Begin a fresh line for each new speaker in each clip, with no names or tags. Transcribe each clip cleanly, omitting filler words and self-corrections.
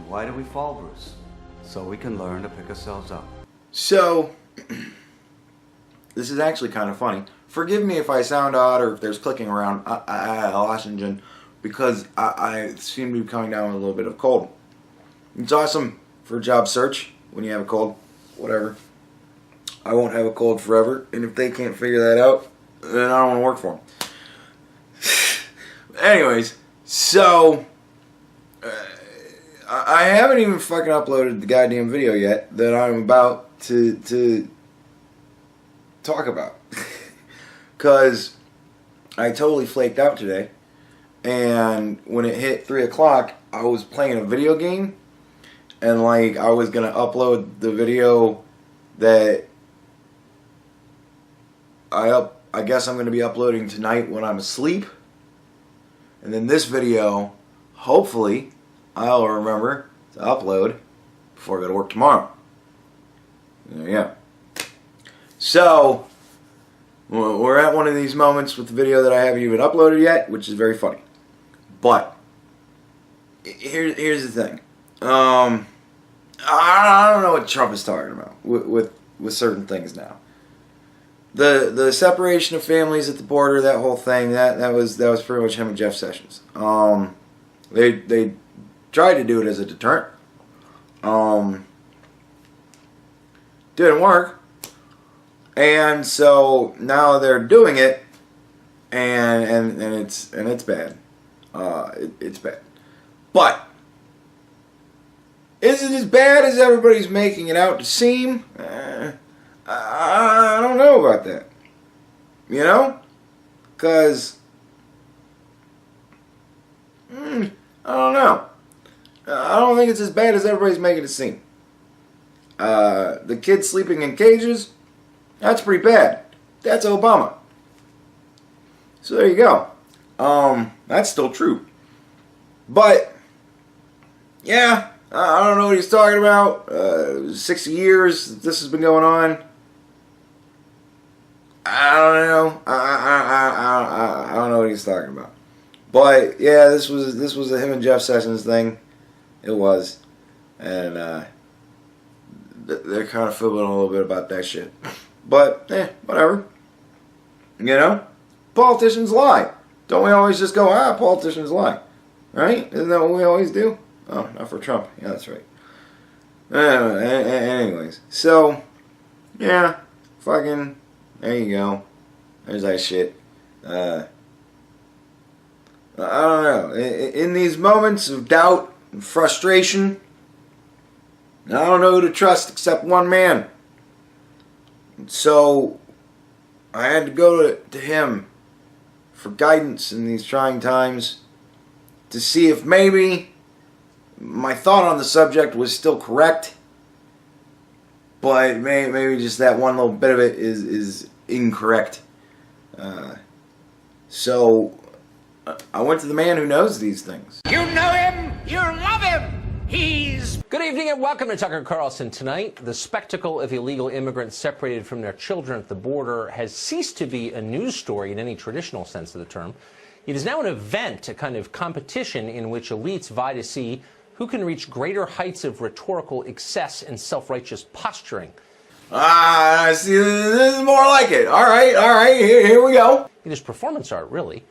And why do we fall, Bruce? So we can learn to pick ourselves up.
So, this is actually kind of funny. Forgive me if I sound odd or if there's clicking around Washington, because I seem to be coming down with a little bit of cold. It's awesome for a job search when you have a cold. Whatever. I won't have a cold forever, and if they can't figure that out, then I don't want to work for them. Anyways, so I haven't even fucking uploaded the goddamn video yet that I'm about to talk about. Because I totally flaked out today, and when it hit 3 o'clock, I was playing a video game, and like I was gonna upload the video that I guess I'm going to be uploading tonight when I'm asleep. And then this video, hopefully, I'll remember to upload before I go to work tomorrow. Yeah. So, we're at one of these moments with the video that I haven't even uploaded yet, which is very funny. But, here's the thing. I don't know what Trump is talking about with certain things now. The separation of families at the border, that whole thing, that was pretty much him and Jeff Sessions. They tried to do it as a deterrent. Didn't work. And so now they're doing it, and it's bad. It's bad. But is it as bad as everybody's making it out to seem? I don't know about that. You know? Because I don't know. I don't think it's as bad as everybody's making it seem. The kids sleeping in cages, that's pretty bad. That's Obama. So there you go. That's still true. But, yeah, I don't know what he's talking about. 60 years this has been going on. I don't know. I don't know what he's talking about. But yeah, this was a him and Jeff Sessions thing. It was, and they're kind of fibbling a little bit about that shit. But whatever. You know, politicians lie. Don't we always just go, politicians lie, right? Isn't that what we always do? Oh, not for Trump. Yeah, that's right. Anyways, so yeah, fucking. There you go. There's that shit. I don't know. In these moments of doubt and frustration, I don't know who to trust except one man. So I had to go to him for guidance in these trying times to see if maybe my thought on the subject was still correct. But maybe just that one little bit of it is incorrect. So I went to the man who knows these things.
You know him, you love him. He's...
Good evening and welcome to Tucker Carlson. Tonight, the spectacle of illegal immigrants separated from their children at the border has ceased to be a news story in any traditional sense of the term. It is now an event, a kind of competition in which elites vie to see who can reach greater heights of rhetorical excess and self-righteous posturing.
See, this is more like it. All right, here we go.
It is performance art, really.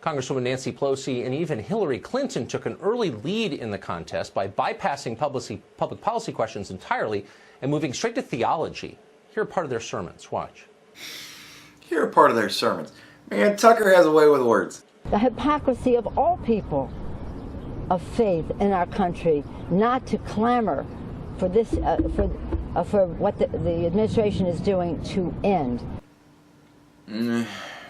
Congresswoman Nancy Pelosi and even Hillary Clinton took an early lead in the contest by bypassing public policy questions entirely and moving straight to theology. Here are part of their sermons. Watch.
Here are part of their sermons. Man, Tucker has a way with words.
The hypocrisy of all people of faith in our country not to clamor for this, for what the administration is doing to end.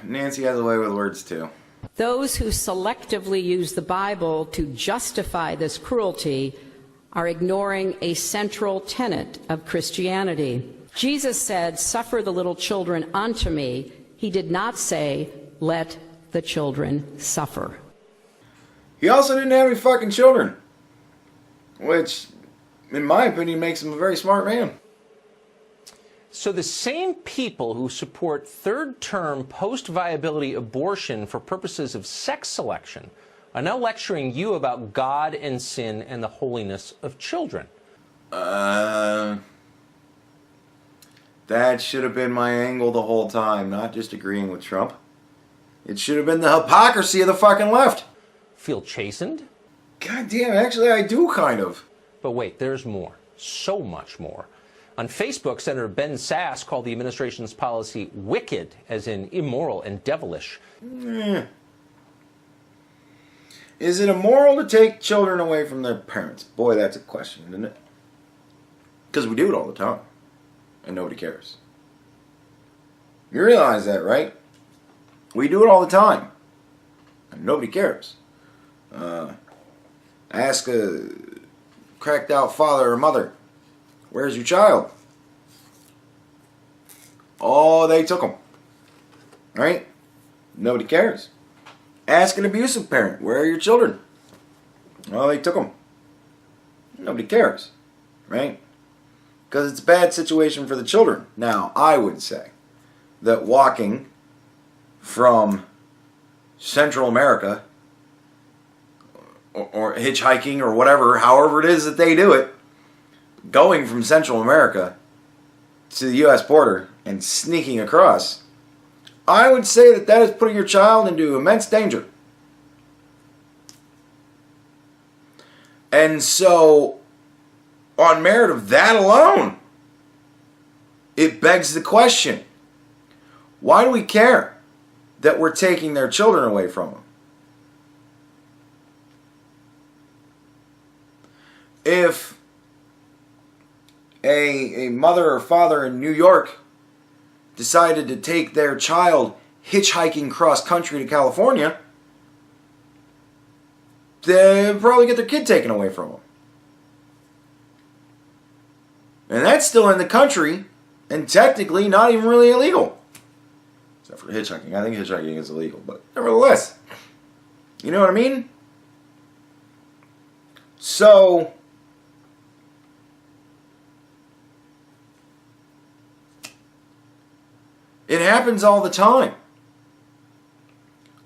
Nancy has a way with words too.
Those who selectively use the Bible to justify this cruelty are ignoring a central tenet of Christianity. Jesus said, "Suffer the little children unto me." He did not say, "Let the children suffer."
He also didn't have any fucking children, which, in my opinion, makes him a very smart man.
So the same people who support third-term post-viability abortion for purposes of sex selection are now lecturing you about God and sin and the holiness of children.
That should have been my angle the whole time, not just agreeing with Trump. It should have been the hypocrisy of the fucking left.
Feel chastened?
God damn, actually I do kind of.
But wait, there's more. So much more. On Facebook, Senator Ben Sass called the administration's policy wicked, as in immoral and devilish.
Is it immoral to take children away from their parents? Boy, that's a question, isn't it? Because we do it all the time. And nobody cares. You realize that, right? We do it all the time. And nobody cares. Ask a cracked out father or mother, where's your child? Oh, they took them. Right? Nobody cares. Ask an abusive parent, where are your children? Oh, they took them. Nobody cares. Right? Because it's a bad situation for the children. Now, I would say that walking from Central America or hitchhiking or whatever, however it is that they do it, going from Central America to the U.S. border and sneaking across, I would say that that is putting your child into immense danger. And so, on merit of that alone, it begs the question, why do we care that we're taking their children away from them? If a mother or father in New York decided to take their child hitchhiking cross country to California, they'd probably get their kid taken away from them. And that's still in the country and technically not even really illegal. Except for hitchhiking. I think hitchhiking is illegal, but nevertheless. You know what I mean? So, it happens all the time.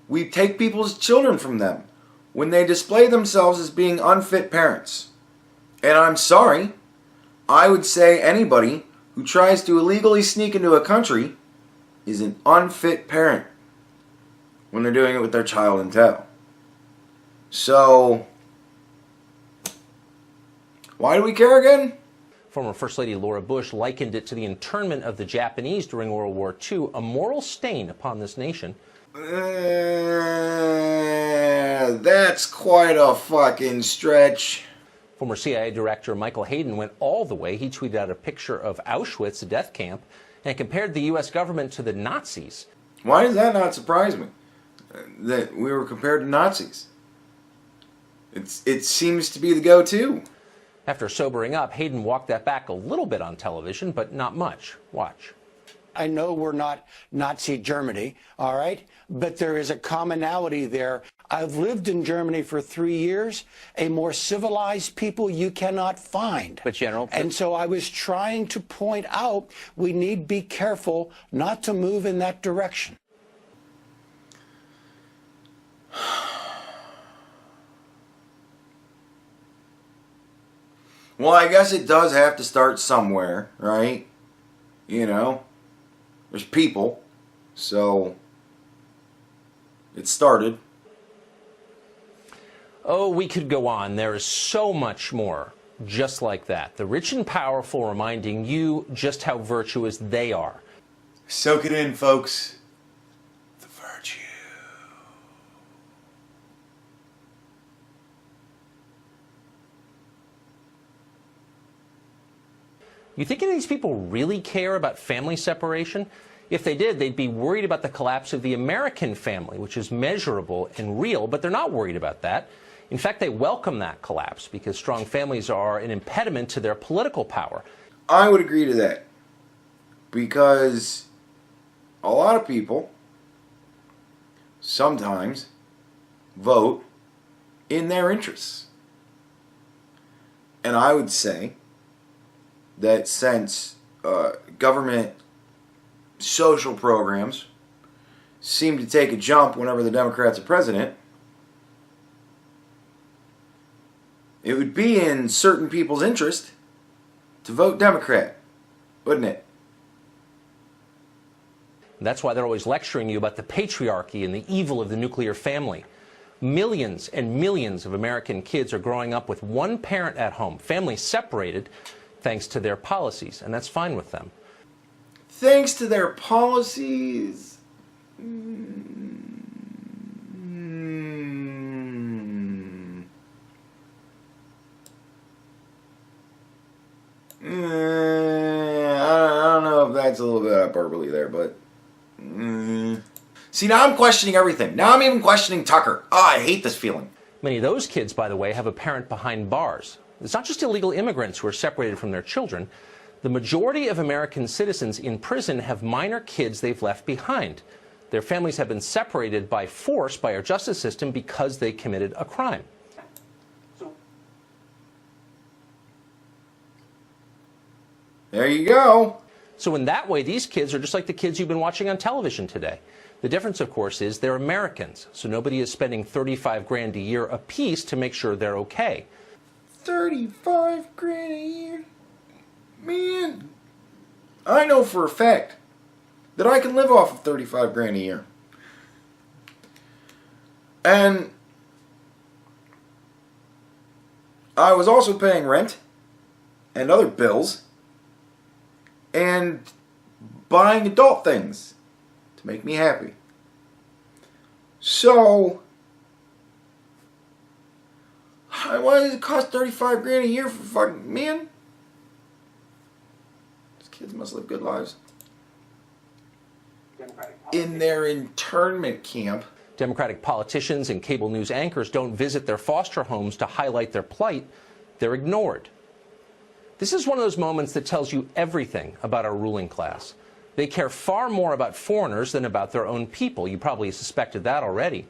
We take people's children from them when they display themselves as being unfit parents. And I'm sorry, I would say anybody who tries to illegally sneak into a country is an unfit parent when they're doing it with their child in tow. So, why do we care again?
Former First Lady Laura Bush likened it to the internment of the Japanese during World War II, a moral stain upon this nation.
That's quite a fucking stretch.
Former CIA Director Michael Hayden went all the way. He tweeted out a picture of Auschwitz, a death camp, and compared the U.S. government to the Nazis.
Why does that not surprise me? That we were compared to Nazis. It seems to be the go-to.
After sobering up, Hayden walked that back a little bit on television, but not much. Watch.
I know we're not Nazi Germany, all right? But there is a commonality there. I've lived in Germany for 3 years, a more civilized people you cannot find.
But General...
And so I was trying to point out we need to be careful not to move in that direction.
Well, I guess it does have to start somewhere, right? You know, there's people, so it started.
Oh, we could go on. There is so much more just like that. The rich and powerful reminding you just how virtuous they are.
Soak it in, folks. The virtue.
You think any of these people really care about family separation? If they did, they'd be worried about the collapse of the American family, which is measurable and real, but they're not worried about that. In fact, they welcome that collapse because strong families are an impediment to their political power.
I would agree to that because a lot of people sometimes vote in their interests. And I would say that since government social programs seem to take a jump whenever the Democrats are president, it would be in certain people's interest to vote Democrat, wouldn't it?
That's why they're always lecturing you about the patriarchy and the evil of the nuclear family. Millions and millions of American kids are growing up with one parent at home, families separated, thanks to their policies, and that's fine with them.
Thanks to their policies. I don't know if that's a little bit hyperbole there, but... See, now I'm questioning everything. Now I'm even questioning Tucker. Oh, I hate this feeling.
Many of those kids, by the way, have a parent behind bars. It's not just illegal immigrants who are separated from their children. The majority of American citizens in prison have minor kids they've left behind. Their families have been separated by force by our justice system because they committed a crime.
There you go.
So in that way, these kids are just like the kids you've been watching on television today. The difference, of course, is they're Americans, so nobody is spending 35 grand a year apiece to make sure they're okay.
35 grand a year? Man, I know for a fact that I can live off of 35 grand a year. And I was also paying rent and other bills and buying adult things to make me happy. So, why does it cost 35 grand a year for fucking, man? These kids must live good lives. In their internment camp.
Democratic politicians and cable news anchors don't visit their foster homes to highlight their plight. They're ignored. This is one of those moments that tells you everything about our ruling class. They care far more about foreigners than about their own people. You probably suspected that already.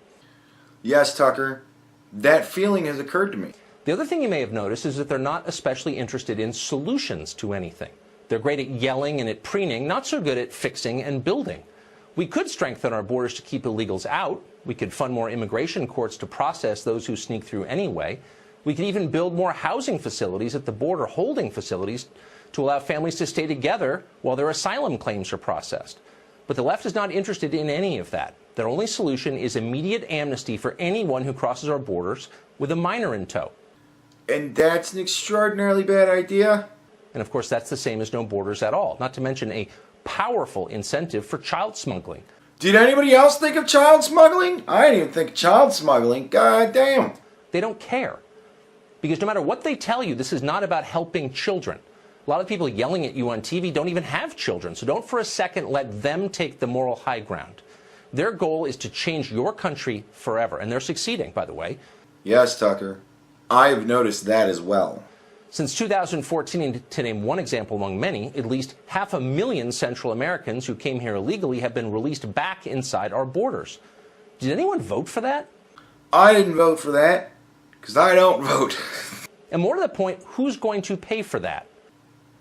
Yes, Tucker. That feeling has occurred to me.
The other thing you may have noticed is that they're not especially interested in solutions to anything. They're great at yelling and at preening, not so good at fixing and building. We could strengthen our borders to keep illegals out. We could fund more immigration courts to process those who sneak through anyway. We could even build more housing facilities at the border, holding facilities, to allow families to stay together while their asylum claims are processed. But the left is not interested in any of that. Their only solution is immediate amnesty for anyone who crosses our borders with a minor in tow.
And that's an extraordinarily bad idea.
And of course, that's the same as no borders at all, not to mention a powerful incentive for child smuggling.
Did anybody else think of child smuggling? I didn't even think of child smuggling. God damn.
They don't care. Because no matter what they tell you, this is not about helping children. A lot of people yelling at you on TV don't even have children, so don't for a second let them take the moral high ground. Their goal is to change your country forever, and they're succeeding, by the way.
Yes, Tucker. I've noticed that as well.
Since 2014, to name one example among many, at least 500,000 Central Americans who came here illegally have been released back inside our borders. Did anyone vote for that?
I didn't vote for that, because I don't vote.
And more to the point, who's going to pay for that?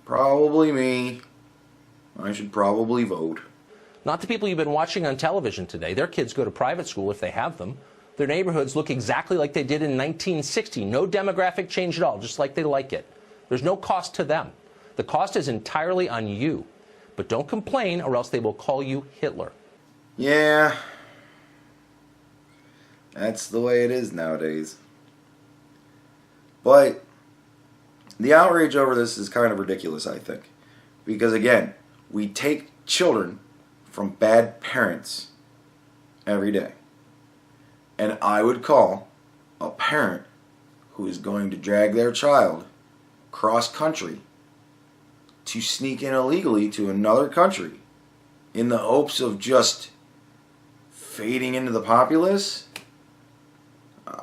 Probably me. I should probably vote.
Not the people you've been watching on television today. Their kids go to private school if they have them. Their neighborhoods look exactly like they did in 1960. No demographic change at all, just like they like it. There's no cost to them. The cost is entirely on you. But don't complain or else they will call you Hitler.
Yeah. That's the way it is nowadays. But the outrage over this is kind of ridiculous, I think. Because again, we take children from bad parents every day. And I would call a parent who is going to drag their child cross country to sneak in illegally to another country in the hopes of just fading into the populace.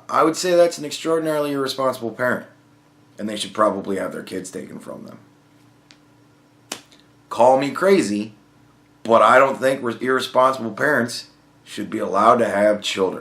I would say that's an extraordinarily irresponsible parent. And they should probably have their kids taken from them. Call me crazy, but I don't think irresponsible parents should be allowed to have children.